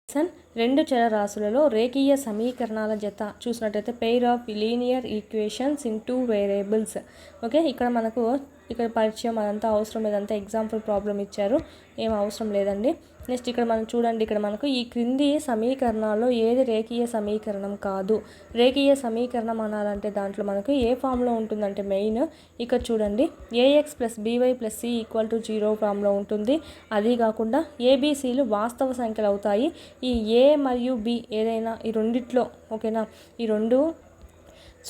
రెండు చరరాశులలో రేఖీయ సమీకరణాల జత చూసినట్టయితే pair of linear equations in two variables. Okay, ఇక్కడ పరిచయం అదంతా అవసరం లేదంతా ఎగ్జాంపుల్ ప్రాబ్లం ఇచ్చారు, ఏం అవసరం లేదండి. నెక్స్ట్ ఇక్కడ మనం చూడండి, ఇక్కడ మనకు ఈ క్రింది సమీకరణాల్లో ఏది రేఖీయ సమీకరణం కాదు. రేఖీయ సమీకరణం అనాలంటే దాంట్లో మనకు ఏ ఫామ్లో ఉంటుందంటే మెయిన్ ఇక్కడ చూడండి, a x plus b y plus c equal to 0 ఫామ్లో ఉంటుంది. అది కాకుండా ఏబీసీలు వాస్తవ సంఖ్యలు అవుతాయి. ఈ ఏ మరియు బి ఏదైనా ఈ రెండిట్లో ఓకేనా, ఈ రెండు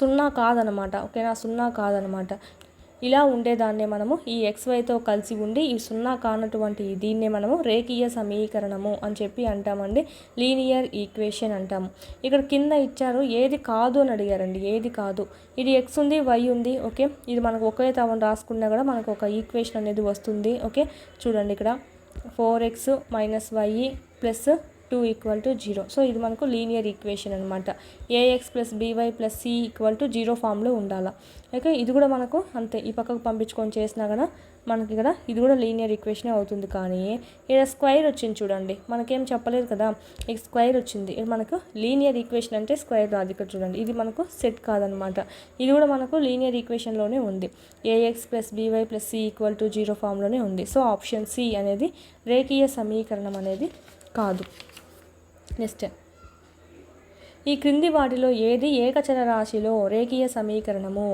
సున్నా కాదనమాట. ఓకేనా, సున్నా కాదనమాట. ఇలా ఉండేదాన్నే మనము ఈ XYతో కలిసి ఉండి ఈ సున్నా కానటువంటి దీన్నే మనము రేఖీయ సమీకరణము అని చెప్పి అంటామండి, లీనియర్ ఈక్వేషన్ అంటాము. ఇక్కడ కింద ఇచ్చారు ఏది కాదు అని అడిగారండి, ఏది కాదు. ఇది X ఉంది, Y ఉంది. ఓకే, ఇది మనకు ఒకే తవన రాసుకున్నా కూడా మనకు ఒక ఈక్వేషన్ అనేది వస్తుంది. ఓకే, చూడండి ఇక్కడ 4x - y ప్లస్ 2 = 0. సో ఇది మనకు లీనియర్ ఈక్వేషన్ అనమాట. A x plus b y plus c equal to 0 ఫామ్లో ఉండాలి. ఓకే, ఇది కూడా మనకు అంతే, ఈ పక్కకు పంపించుకొని చేసినా కూడా మనకి ఇక్కడ ఇది కూడా లీనియర్ ఈక్వేషనే అవుతుంది. కానీ ఇక్కడ స్క్వేర్ వచ్చింది చూడండి, మనకేం చెప్పలేదు కదా, ఇక్కడ స్క్వేర్ వచ్చింది. ఇది మనకు లీనియర్ ఈక్వేషన్ అంటే స్క్వేర్ రాదు. ఇక్కడ చూడండి, ఇది మనకు సెట్ కాదనమాట. ఇది కూడా మనకు లీనియర్ ఈక్వేషన్లోనే ఉంది. A x plus b y plus c equal to 0 ఫామ్లోనే ఉంది. సో ఆప్షన్ సి అనేది రేఖీయ సమీకరణం అనేది కాదు. నెక్స్ట్, ఈ క్రింది వాటిలో ఏది ఏకచర రాశిలో రేఖీయ సమీకరణము?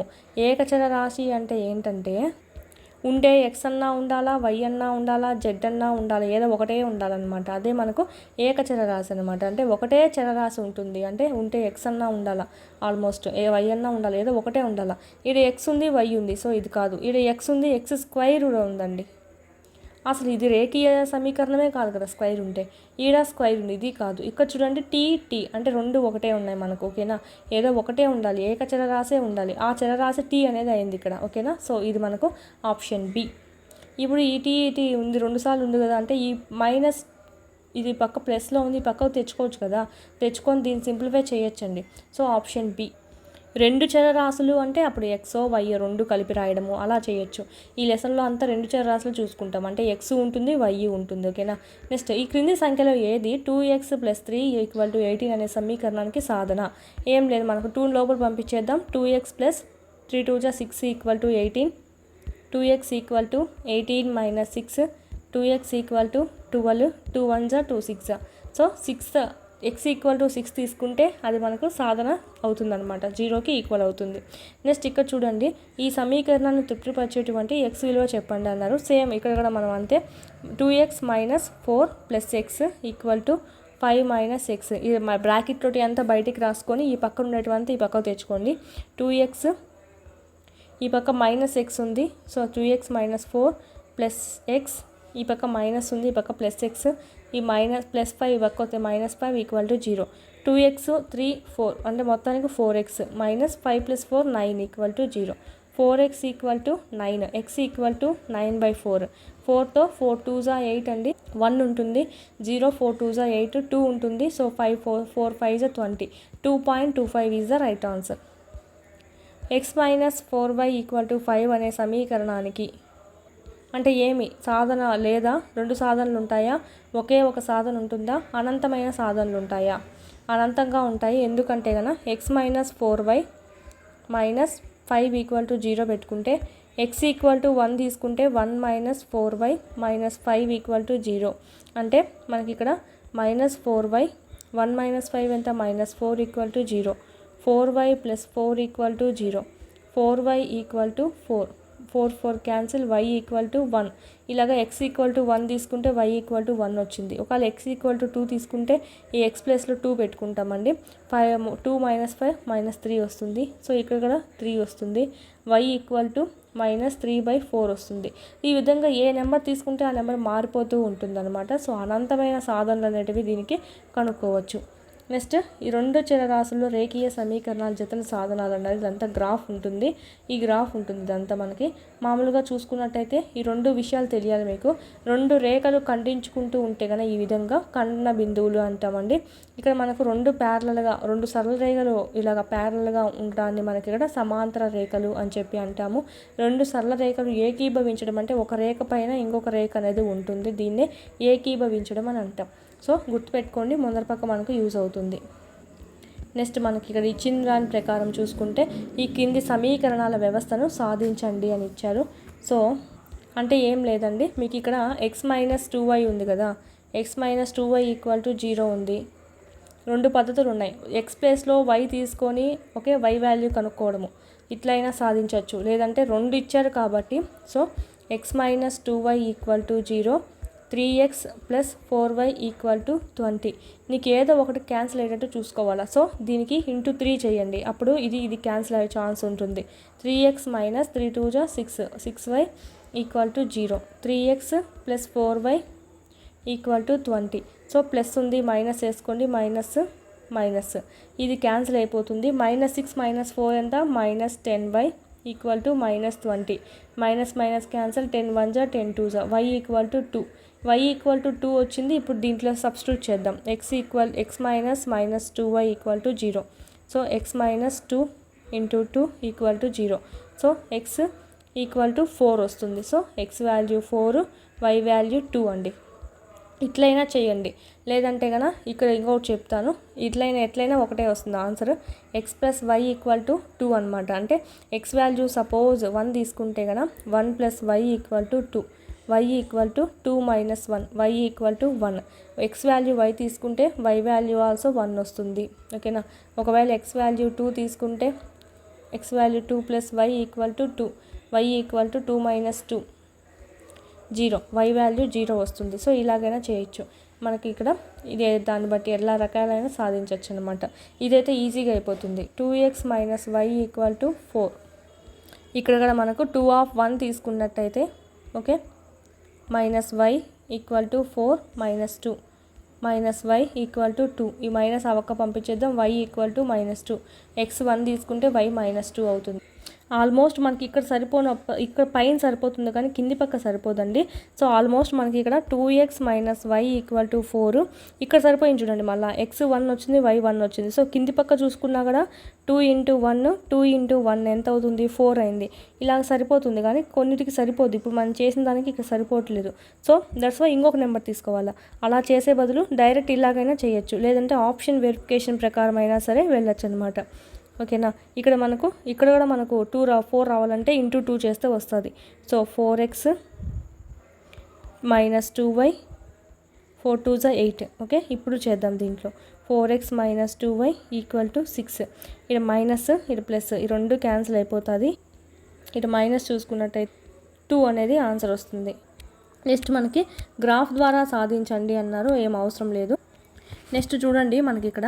ఏకచర రాశి అంటే ఏంటంటే ఉండే ఎక్స్ అన్నా ఉండాలా, వై అన్నా ఉండాలా, జెడ్ అన్నా ఉండాలా, ఏదో ఒకటే ఉండాలన్నమాట. అదే మనకు ఏకచర రాశి అనమాట. అంటే ఒకటే చరరాశి ఉంటుంది, అంటే ఉంటే ఎక్స్ అన్నా ఉండాలా, ఆల్మోస్ట్ వై అన్నా ఉండాలి, ఏదో ఒకటే ఉండాలా. ఇది ఎక్స్ ఉంది, వై ఉంది, సో ఇది కాదు. ఇది ఎక్స్ ఉంది, ఎక్స్ స్క్వేర్ కూడా ఉందండి, అసలు ఇది రేఖీయ సమీకరణమే కాదు కదా స్క్వేర్ ఉంటే. ఈడ స్క్వేర్ ఉంది, ఇది కాదు. ఇక్కడ చూడండి టీ అంటే రెండు ఒకటే ఉన్నాయి మనకు. ఓకేనా, ఏదో ఒకటే ఉండాలి, ఏకచర రాశే ఉండాలి. ఆ చరరాశి టీ అనేది అయింది ఇక్కడ. ఓకేనా, సో ఇది మనకు ఆప్షన్ బి. ఇప్పుడు ఈ టీ ఉంది, 2 సార్లు ఉంది కదా, అంటే ఈ మైనస్ ఇది పక్క ప్లస్లో ఉంది, పక్కకు తెచ్చుకోవచ్చు కదా, తెచ్చుకొని దీన్ని సింప్లిఫై చేయొచ్చండి. So option B. రెండు చరరాశులు అంటే అప్పుడు ఎక్స్ వై రెండు కలిపి రాయడము అలా చేయొచ్చు. ఈ లెసన్లో అంతా రెండు చరరాశులు చూసుకుంటాం, అంటే ఎక్స్ ఉంటుంది, వై ఉంటుంది. ఓకేనా, నెక్స్ట్ ఈ క్రింది సంఖ్యలో ఏది 2x + 3 = 18 అనే సమీకరణానికి సాధన? ఏం లేదు, మనకు 2 లోపల పంపించేద్దాం. 2x + 3 = 6 = 18. 2x = 18 - 6, 2x = 12, 2 1 2 6. So 6 x = 6 తీసుకుంటే అది మనకు సాధన అవుతుందన్నమాట, 0కి ఈక్వల్ అవుతుంది. నెక్స్ట్ ఇక్కడ చూడండి, ఈ సమీకరణాన్ని తృప్తిపరిచేటువంటి x విలువ చెప్పండి అన్నారు. సేమ్ ఇక్కడ కూడా మనం అంతే, 2x - 4 + x = 5 - x. ఇది మా బ్రాకెట్ తోటి అంతా బయటికి రాసుకొని ఈ పక్క ఉండేటువంటి ఈ పక్కకు తెచ్చుకోండి. 2x ఈ పక్క -x ఉంది, సో 2x - 4 + x, ఈ పక్క మైనస్ ఉంది, ఈ పక్క +x, ఈ +5 ఈ పక్క వస్తే -5 = 0. 2x 3 4 అంటే మొత్తానికి 4x - 5 + 4 9 = 0. 4x = 9, x = 9/4. 4తో 4 2s 8 అండి, 1 ఉంటుంది, 0 4 2s 8, 2 ఉంటుంది, so 5 4 5s 20. 2.25 is the right answer. x - 4y = 5 అనే సమీకరణానికి అంటే ఏమి సాధన లేదా, రెండు సాధనలు ఉంటాయా, ఒకే ఒక సాధన ఉంటుందా, అనంతమైన సాధనలు ఉంటాయా? అనంతంగా ఉంటాయి. ఎందుకంటే కనుక x - 4y - 5 = 0 పెట్టుకుంటే, x = 1 తీసుకుంటే 1 - 4y - 5 = 0. అంటే మనకి ఇక్కడ -4y 1 - 5 ఎంత, -4 = 0. 4y + 4 = 0. 4y = 4, 4 4 cancel, y = 1. ఇలాగ x = 1 తీసుకుంటే y = 1 వచ్చింది. ఒకవేళ x = 2 తీసుకుంటే ఈ x ప్లేస్లో 2 పెట్టుకుంటామండి. 2 - 5 -3 వస్తుంది, సో ఇక్కడ కూడా 3 వస్తుంది. y = -3/4 వస్తుంది. ఈ విధంగా ఏ నెంబర్ తీసుకుంటే ఆ నెంబర్ మారిపోతూ ఉంటుందన్నమాట. సో అనంతమైన సాధనలు అనేటివి దీనికి కనుక్కోవచ్చు. నెక్స్ట్, ఈ రెండు చరరాశుల్లో రేఖీయ సమీకరణాల జతల సాధనాలు అన్నది ఇదంతా గ్రాఫ్ ఉంటుంది, ఈ గ్రాఫ్ ఉంటుంది. ఇదంతా మనకి మామూలుగా చూసుకున్నట్టయితే ఈ రెండు విషయాలు తెలియాలి మీకు. రెండు రేఖలు ఖండించుకుంటూ ఉంటే కనుక ఈ విధంగా ఖండన బిందువులు అంటామండి. ఇక్కడ మనకు రెండు సరళ రేఖలు ఇలాగ ప్యారలల్గా ఉండడాన్ని మనకి ఇక్కడ సమాంతర రేఖలు అని చెప్పి అంటాము. రెండు సరళ రేఖలు ఏకీభవించడం అంటే ఒక రేఖ పైన ఇంకొక రేఖ అనేది ఉంటుంది, దీన్నే ఏకీభవించడం అని అంటాం. సో గుర్తుపెట్టుకోండి, ముందర పక్క మనకు యూజ్ అవుతుంది. నెక్స్ట్ మనకి ఇక్కడ ఇచ్చిన దాని ప్రకారం చూసుకుంటే ఈ కింది సమీకరణాల వ్యవస్థను సాధించండి అని ఇచ్చారు. సో అంటే ఏం లేదండి, మీకు ఇక్కడ x-2y ఉంది కదా, x-2y = 0 ఉంది. రెండు పద్ధతులు ఉన్నాయి. ఎక్స్ ప్లేస్లో వై తీసుకొని ఓకే వై వాల్యూ కనుక్కోవడము, ఇట్లయినా సాధించవచ్చు. లేదంటే రెండు ఇచ్చారు కాబట్టి సో x-2y = 0, 3x + 4y = 20. నీకు ఏదో ఒకటి క్యాన్సిల్ అయ్యేటట్టు చూసుకోవాలా. సో దీనికి ఇంటూ 3 చేయండి, అప్పుడు ఇది క్యాన్సిల్ అయ్యే ఛాన్స్ ఉంటుంది. 3x - 3 2 = 6, 6y = 0, 3x + 4y = 20. So plus ఉంది, మైనస్ వేసుకోండి, మైనస్ ఇది క్యాన్సిల్ అయిపోతుంది. -6 - 4 ఎంత, -10y = -20. Minus cancel, 10 1 = 10 2 = y = 2. y = 2 వచ్చింది. ఇప్పుడు దీంట్లో సబ్స్టిట్యూట్ చేద్దాం. x - -2y = 0. So x - 2 × 2 = 0. So x = 4 వస్తుంది. So x value 4, y value 2 అండి. ఇట్లయినా చేయండి. లేదంటే కనుక ఇక్కడ ఇంకొకటి చెప్తాను, ఎట్లయినా ఒకటే వస్తుంది ఆన్సర్. x + y = 2 అనమాట. అంటే x వాల్యూ సపోజ్ 1 తీసుకుంటే కనుక 1 + y = 2, y = 2 - 1, y = 1. x value y తీసుకుంటే y వాల్యూ ఆల్సో 1 వస్తుంది. ఓకేనా. ఒకవేళ x వాల్యూ 2 తీసుకుంటే x value 2 + y = 2, y = 2 - 2 0, y value 0 వస్తుంది. సో ఇలాగైనా చేయొచ్చు. మనకి ఇక్కడ ఇదే దాన్ని బట్టి ఎలా రకాలైనా సాధించవచ్చు అనమాట. ఇదైతే ఈజీగా అయిపోతుంది. 2x - y = 4. ఇక్కడ కూడా మనకు 2/1 తీసుకున్నట్టయితే ఓకే -y = 4 - 2, -y = 2. ఈ మైనస్ అవక్క పంపించేద్దాం. y = -2. x 1 తీసుకుంటే y -2 అవుతుంది. ఆల్మోస్ట్ మనకి ఇక్కడ పైన సరిపోతుంది కానీ కింది పక్క సరిపోదండి. సో ఆల్మోస్ట్ మనకి ఇక్కడ 2x - y = 4 ఇక్కడ సరిపోయింది చూడండి. మళ్ళీ x 1 వచ్చింది, y 1 వచ్చింది. సో కింది పక్క చూసుకున్నా కూడా 2 × 1, 2 × 1 ఎంత అవుతుంది, 4 అయింది. ఇలా సరిపోతుంది కానీ కొన్నిటికి సరిపోదు. ఇప్పుడు మనం చేసిన దానికి ఇక్కడ సరిపోవట్లేదు. సో దట్స్ వై ఇంకొక నెంబర్ తీసుకోవాలా. అలా చేసే బదులు డైరెక్ట్ ఇలాగైనా చేయొచ్చు, లేదంటే ఆప్షన్ వెరిఫికేషన్ ప్రకారం అయినా సరే వెళ్ళొచ్చు అనమాట. ఓకేనా. ఇక్కడ కూడా మనకు 4 రావాలంటే ఇంటూ 2 చేస్తే వస్తుంది. So 4x - 2y, 4 2 = 8. ఓకే. ఇప్పుడు చేద్దాం దీంట్లో. 4x - 2y = 6. ఇక్కడ మైనస్, ఇక్కడ ప్లస్, ఈ రెండు క్యాన్సిల్ అయిపోతుంది. ఇక్కడ మైనస్ చూసుకున్నట్టయితే 2 అనేది ఆన్సర్ వస్తుంది. నెక్స్ట్ మనకి గ్రాఫ్ ద్వారా సాధించండి అన్నారు, ఏం అవసరం లేదు. నెక్స్ట్ చూడండి మనకి ఇక్కడ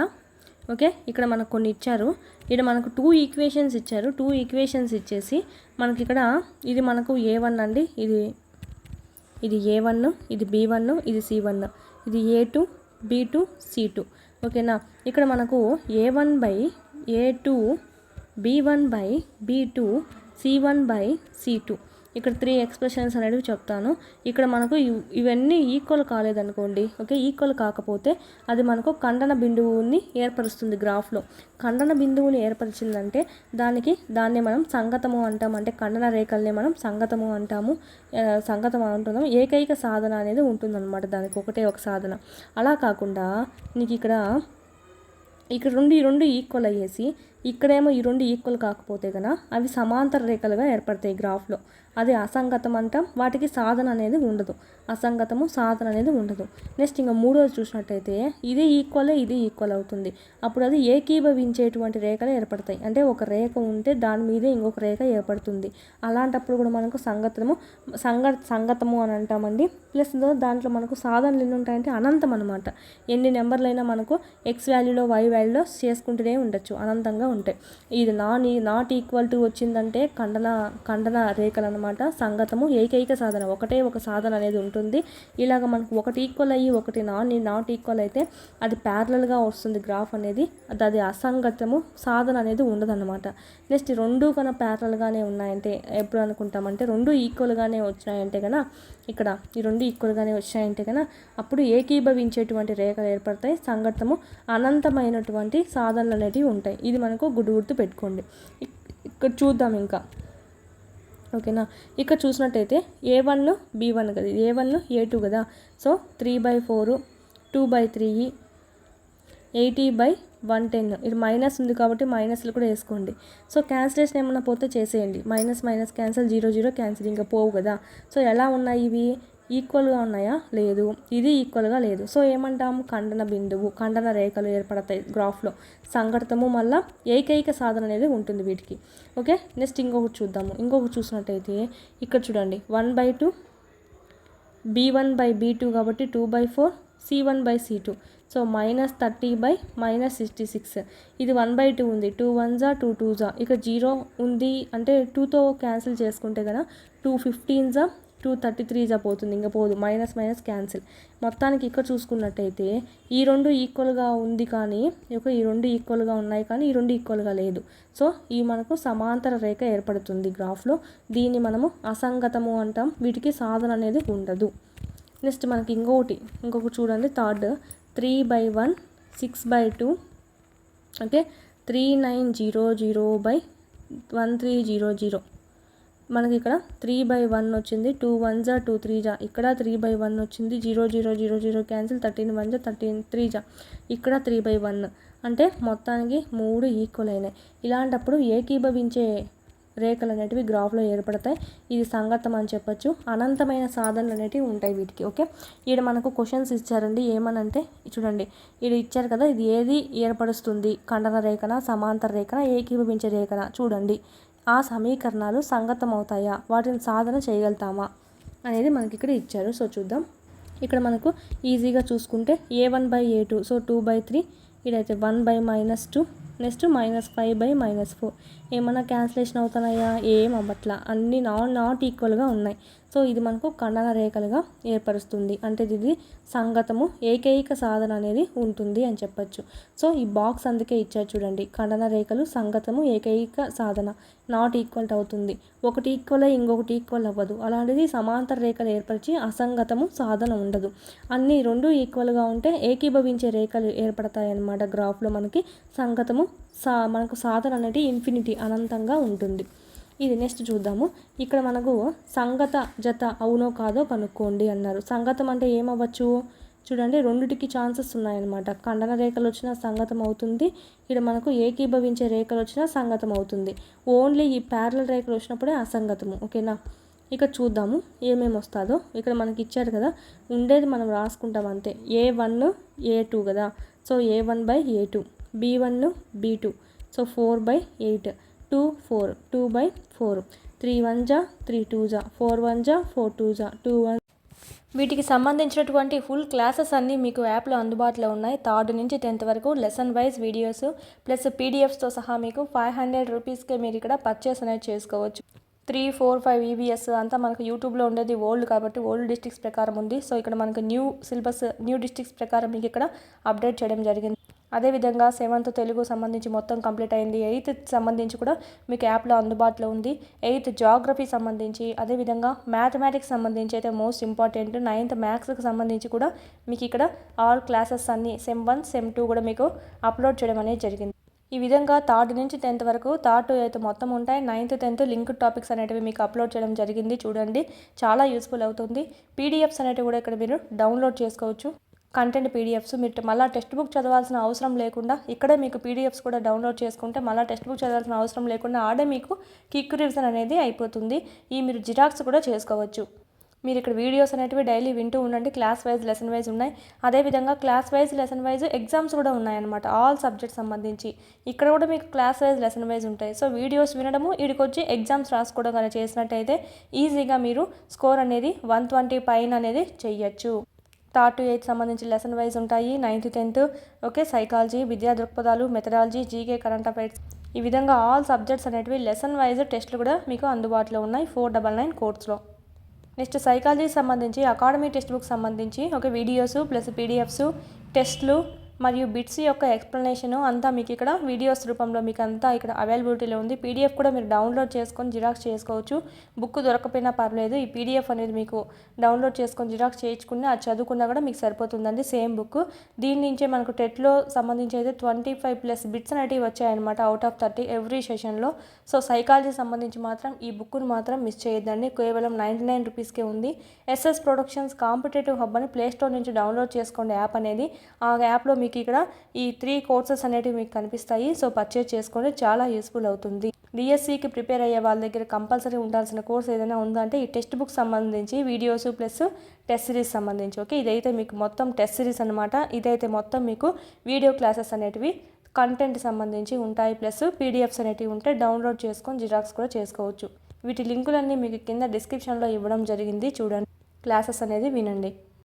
ఓకే ఇక్కడ మనకు కొన్ని ఇచ్చారు. ఇక్కడ మనకు 2 ఈక్వేషన్స్ ఇచ్చారు. 2 ఈక్వేషన్స్ ఇచ్చేసి మనకి ఇక్కడ ఇది మనకు A1 అండి, ఇది A1, ఇది B1, ఇది C1, ఇది A2, B2, C2. ఓకేనా. ఇక్కడ మనకు A1/A2, B1/B2, C1/C2 ఇక్కడ 3 ఎక్స్ప్రెషన్స్ అనేవి చెప్తాను. ఇక్కడ మనకు ఇవన్నీ ఈక్వల్ కాలేదనుకోండి, ఓకే ఈక్వల్ కాకపోతే అది మనకు ఖండన బిందువుని ఏర్పరుస్తుంది గ్రాఫ్లో. ఖండన బిందువుని ఏర్పరిచిందంటే దాన్ని మనం సంగతము అంటాం. అంటే ఖండన రేఖల్ని మనం సంగతము అంటున్నాం. ఏకైక సాధన అనేది ఉంటుందన్నమాట, దానికి ఒకటే ఒక సాధన. అలా కాకుండా నీకు ఇక్కడ ఈ రెండు ఈక్వల్ అయ్యేసి ఇక్కడేమో ఈ రెండు ఈక్వల్ కాకపోతే కనుక అవి సమాంతర రేఖలుగా ఏర్పడతాయి గ్రాఫ్లో. అది అసంగతం అంటాం. వాటికి సాధన అనేది ఉండదు, అసంగతము సాధన అనేది ఉండదు. నెక్స్ట్ ఇంకా మూడోది చూసినట్టయితే ఇది ఈక్వల్ అవుతుంది. అప్పుడు అది ఏకీభవించేటువంటి రేఖలు ఏర్పడతాయి. అంటే ఒక రేఖ ఉంటే దాని మీదే ఇంకొక రేఖ ఏర్పడుతుంది. అలాంటప్పుడు కూడా మనకు సంగతము అని అంటామండి. ప్లస్ దాంట్లో మనకు సాధనలు ఎన్ని ఉంటాయంటే అనంతం అనమాట. ఎన్ని నెంబర్లైనా మనకు ఎక్స్ వాల్యూలో వై వాల్యూలో చేసుకుంటూనే ఉండొచ్చు, అనంతంగా ఉంటాయి. ఇది నాట్ ఈక్వల్ టు వచ్చిందంటే ఖండన రేఖలు అనమాట. సంగతము ఏకైక సాధన, ఒకటే ఒక సాధన అనేది ఉంటుంది. ఇలాగ మనకు ఒకటి ఈక్వల్ అయ్యి ఒకటి నాట్ ఈక్వల్ అయితే అది ప్యారలల్గా వస్తుంది గ్రాఫ్ అనేది. అది అసంగతము, సాధన అనేది ఉండదన్నమాట. నెక్స్ట్ రెండు కన్నా ప్యారలల్గానే ఉన్నాయంటే ఎప్పుడు అనుకుంటామంటే రెండు ఈక్వల్గానే వచ్చినాయంటే కన్నా ఇక్కడ ఈ రెండు ఈక్వల్గానే వచ్చాయంటే కన్నా అప్పుడు ఏకీభవించేటువంటి రేఖలు ఏర్పడతాయి. సంగతము అనంతమైనటువంటి సాధనలు అనేటివి ఉంటాయి. ఇది మనకు గుర్తు పెట్టుకోండి. ఇక్కడ చూద్దాం ఇంకా ఓకేనా. ఇక్కడ చూసినట్టయితే A1 B1 కదా, A1 A2 కదా. సో 3/4 2/3, 80/110. ఇది మైనస్ ఉంది కాబట్టి మైనస్లు కూడా వేసుకోండి. సో క్యాన్సిలేషన్ ఏమన్నా పోతే చేసేయండి. మైనస్ మైనస్ క్యాన్సిల్, 0 0 క్యాన్సిల్, ఇంకా పోవు కదా. సో ఎలా ఉన్నాయి ఇవి? ఈక్వల్గా ఉన్నాయా? లేదు. ఇది ఈక్వల్గా లేదు. సో ఏమంటాము? ఖండన బిందువు, ఖండన రేఖలు ఏర్పడతాయి గ్రాఫ్లో. సంఘటితము మళ్ళీ ఏకైక సాధన అనేది ఉంటుంది వీటికి. ఓకే, నెక్స్ట్ ఇంకొకటి చూద్దాము. ఇంకొకటి చూసినట్టయితే ఇక్కడ చూడండి, 1/2, B1/B2 కాబట్టి 2/4, C1/C2. సో -30/-66. ఇది 1/2 ఉంది. 2 1s 2 2s. ఇక్కడ 0 ఉంది అంటే 2తో క్యాన్సిల్ చేసుకుంటే కదా 2 15s 2 33s పోతుంది, ఇంకా పోదు. Minus minus cancel. మొత్తానికి ఇక్కడ చూసుకున్నట్టయితే ఈ రెండు ఈక్వల్గా ఉంది కానీ ఈ రెండు ఈక్వల్గా ఉన్నాయి కానీ ఈ రెండు ఈక్వల్గా లేదు. సో ఈ మనకు సమాంతర రేఖ ఏర్పడుతుంది గ్రాఫ్లో. దీన్ని మనము అసంగతము అంటాం. వీటికి సాధన అనేది ఉండదు. నెక్స్ట్ మనకి ఇంకొకటి చూడండి. థర్డ్ 3/1, 6/2. ఓకే, 3900/1300. మనకి ఇక్కడ 3/1 వచ్చింది. 2 1s 2 3s. ఇక్కడ 3/1 వచ్చింది. 0 0 0 0 క్యాన్సిల్, 13 1s 13 3s. ఇక్కడ 3/1 అంటే మొత్తానికి 3 ఈక్వల్ అయినాయి. ఇలాంటప్పుడు ఏకీభవించే రేఖలు అనేటివి గ్రాఫ్లో ఏర్పడతాయి. ఇది సంగతం అని చెప్పచ్చు. అనంతమైన సాధనలు అనేటివి ఉంటాయి వీటికి. ఓకే, ఈడ మనకు క్వశ్చన్స్ ఇచ్చారండి. ఏమనంటే చూడండి, ఈడ ఇచ్చారు కదా, ఇది ఏది ఏర్పరుస్తుంది? ఖండన రేఖన, సమాంతర రేఖన, ఏకీభవించే రేఖన? చూడండి, ఆ సమీకరణాలు సంగతం అవుతాయా, వాటిని సాధన చేయగలుగుతామా అనేది మనకి ఇక్కడ ఇచ్చారు. సో చూద్దాం. ఇక్కడ మనకు ఈజీగా చూసుకుంటే A1/A2, సో 2/3. ఇదైతే 1/-2, నెక్స్ట్ -5/-4. ఏమన్నా క్యాన్సిలేషన్ అవుతున్నాయా? ఏం అవ్వట్లా, అన్నీ నాట్ ఈక్వల్గా ఉన్నాయి. సో ఇది మనకు ఖండన రేఖలుగా ఏర్పరుస్తుంది. అంటే ఇది సంగతము, ఏకైక సాధన అనేది ఉంటుంది అని చెప్పచ్చు. సో ఈ బాక్స్ అందుకే ఇచ్చారు చూడండి. ఖండన రేఖలు సంగతము, ఏకైక సాధన, నాట్ ఈక్వల్ అవుతుంది. ఒకటి ఈక్వల్ ఇంకొకటి ఈక్వల్ అవ్వదు. అలాంటిది సమాంతర రేఖలు ఏర్పరిచి అసంగతము, సాధన ఉండదు. అన్నీ రెండు ఈక్వల్గా ఉంటే ఏకీభవించే రేఖలు ఏర్పడతాయి అన్నమాట. గ్రాఫ్లో మనకి సంగతము, మనకు సాధన అనేది ఇన్ఫినిటీ, అనంతంగా ఉంటుంది. ఇది నెక్స్ట్ చూద్దాము. ఇక్కడ మనకు సంగత జత అవునో కాదో కనుక్కోండి అన్నారు. సంగతం అంటే ఏమవ్వచ్చు? చూడండి, రెండిటికి ఛాన్సెస్ ఉన్నాయన్నమాట. ఖండన రేఖలు వచ్చినా సంగతం అవుతుంది, ఇక్కడ మనకు ఏకీభవించే రేఖలు వచ్చినా సంగతం అవుతుంది. ఓన్లీ ఈ ప్యారలల్ రేఖలు వచ్చినప్పుడే అసంగతము. ఓకేనా, ఇక్కడ చూద్దాము ఏమేమి వస్తుందో. ఇక్కడ మనకి ఇచ్చారు కదా, ఉండేది మనం రాసుకుంటాం అంతే. A1 A2 కదా, so A1/A2, B1 B2, so 4/8, 2 4, 2/4, 3 1s 3 2s, 4 1s 4 2s, 2 1. వీటికి సంబంధించినటువంటి ఫుల్ క్లాసెస్ అన్నీ మీకు యాప్లో అందుబాటులో ఉన్నాయి. 3rd నుంచి 10th వరకు లెసన్ వైజ్ వీడియోస్ ప్లస్ పీడిఎఫ్స్తో సహా మీకు 500 రూపీస్కే మీరు ఇక్కడ పర్చేస్ అనేది చేసుకోవచ్చు. 3 4 5 EVS అంతా మనకు యూట్యూబ్లో ఉండేది ఓల్డ్ కాబట్టి ఓల్డ్ డిస్ట్రిక్ట్స్ ప్రకారం ఉంది. సో ఇక్కడ మనకు న్యూ సిలబస్, న్యూ డిస్ట్రిక్ట్స్ ప్రకారం మీకు ఇక్కడ అప్డేట్ చేయడం జరిగింది. అదేవిధంగా 7th తెలుగు సంబంధించి మొత్తం కంప్లీట్ అయింది. 8th సంబంధించి కూడా మీకు యాప్లో అందుబాటులో ఉంది. 8th జాగ్రఫీ సంబంధించి, అదేవిధంగా మ్యాథమెటిక్స్ సంబంధించి అయితే మోస్ట్ ఇంపార్టెంట్. 9th మ్యాథ్స్కి సంబంధించి కూడా మీకు ఇక్కడ ఆల్ క్లాసెస్ అన్నీ SEM1 SEM2 కూడా మీకు అప్లోడ్ చేయడం అనేది జరిగింది. ఈ విధంగా 3rd నుంచి 10th వరకు 3rd to 8th మొత్తం ఉంటాయి. 9th 10th లింక్డ్ టాపిక్స్ అనేటివి మీకు అప్లోడ్ చేయడం జరిగింది. చూడండి, చాలా యూస్ఫుల్ అవుతుంది. పీడిఎఫ్స్ అనేటివి కూడా ఇక్కడ మీరు డౌన్లోడ్ చేసుకోవచ్చు. కంటెంట్ పీడిఎఫ్స్ మీరు మళ్ళీ టెక్స్ట్ బుక్ చదవాల్సిన అవసరం లేకుండా ఇక్కడే మీకు పీడిఎఫ్స్ కూడా డౌన్లోడ్ చేసుకుంటే మళ్ళీ టెక్స్ట్ బుక్ చదవాల్సిన అవసరం లేకుండా ఆడే మీకు క్విక్ రివిజన్ అనేది అయిపోతుంది. ఈ మీరు జిరాక్స్ కూడా చేసుకోవచ్చు. మీరు ఇక్కడ వీడియోస్ అనేటివి డైలీ వింటూ ఉండండి. క్లాస్ వైజ్, లెసన్ వైజ్ ఉన్నాయి. అదేవిధంగా class wise, lesson wise exams కూడా ఉన్నాయన్నమాట. ఆల్ సబ్జెక్ట్స్ సంబంధించి ఇక్కడ కూడా మీకు క్లాస్ వైజ్, లెసన్ వైజ్ ఉంటాయి. సో వీడియోస్ వినడము, వీడికొచ్చి ఎగ్జామ్స్ రాసుకోవడం కానీ చేసినట్టయితే ఈజీగా మీరు స్కోర్ అనేది 120 పైన అనేది చెయ్యొచ్చు. 3rd to 8th సంబంధించి లెసన్ వైజ్ ఉంటాయి. 9th 10th ఓకే, సైకాలజీ, విద్యా దృక్పథాలు, మెథడాలజీ, జీకే, కరెంట్ అఫైర్స్, ఈ విధంగా ఆల్ సబ్జెక్ట్స్ అనేటివి లెసన్ వైజ్ టెస్టులు కూడా మీకు అందుబాటులో ఉన్నాయి 499 కోర్స్లో. నెక్స్ట్ సైకాలజీ సంబంధించి అకాడమీ టెక్స్ట్ బుక్ సంబంధించి ఒక వీడియోస్ ప్లస్ పీడిఎఫ్స్, టెస్ట్లు, మరియు బిట్స్ యొక్క ఎక్స్ప్లెనేషన్ అంతా మీకు ఇక్కడ వీడియోస్ రూపంలో మీకు అంతా ఇక్కడ అవైలబిలిటీలో ఉంది. పీడిఎఫ్ కూడా మీరు డౌన్లోడ్ చేసుకొని జిరాక్స్ చేసుకోవచ్చు. బుక్ దొరకపోయినా పర్లేదు, ఈ పీడిఎఫ్ అనేది మీకు డౌన్లోడ్ చేసుకొని జిరాక్స్ చేయించుకుని అది చదువుకున్నా కూడా మీకు సరిపోతుందండి. Same book. దీని నుంచే మనకు టెట్లో సంబంధించి అయితే 25+ బిట్స్ అనేటివి వచ్చాయన్నమాట అవుట్ ఆఫ్ 30 ఎవ్రీ సెషన్లో. సో సైకాలజీ సంబంధించి మాత్రం ఈ బుక్ను మాత్రం మిస్ చేయొద్దండి. కేవలం 99 రూపీస్కే ఉంది. ఎస్ఎస్ ప్రొడక్షన్స్ కాంపిటేటివ్ హబ్ అని ప్లేస్టోర్ నుంచి డౌన్లోడ్ చేసుకోండి యాప్ అనేది. ఆ యాప్లో మీకు ఇక్కడ ఈ 3 కోర్సెస్ అనేటివి మీకు కనిపిస్తాయి. సో పర్చేజ్ చేసుకోండి, చాలా యూస్ఫుల్ అవుతుంది. డిఎస్సికి ప్రిపేర్ అయ్యే వాళ్ళ దగ్గర కంపల్సరీ ఉండాల్సిన కోర్స్ ఏదైనా ఉందంటే ఈ టెక్స్ట్ బుక్ సంబంధించి వీడియోస్ ప్లస్ టెస్ట్ సిరీస్ సంబంధించి. ఓకే, ఇదైతే మీకు మొత్తం టెస్ట్ సిరీస్ అనమాట. ఇదైతే మొత్తం మీకు వీడియో క్లాసెస్ అనేటివి కంటెంట్ సంబంధించి ఉంటాయి, ప్లస్ పీడిఎఫ్స్ అనేటివి ఉంటాయి. డౌన్లోడ్ చేసుకొని జిరాక్స్ కూడా చేసుకోవచ్చు. వీటి లింకులన్నీ మీకు కింద డిస్క్రిప్షన్లో ఇవ్వడం జరిగింది, చూడండి. క్లాసెస్ అనేది వినండి.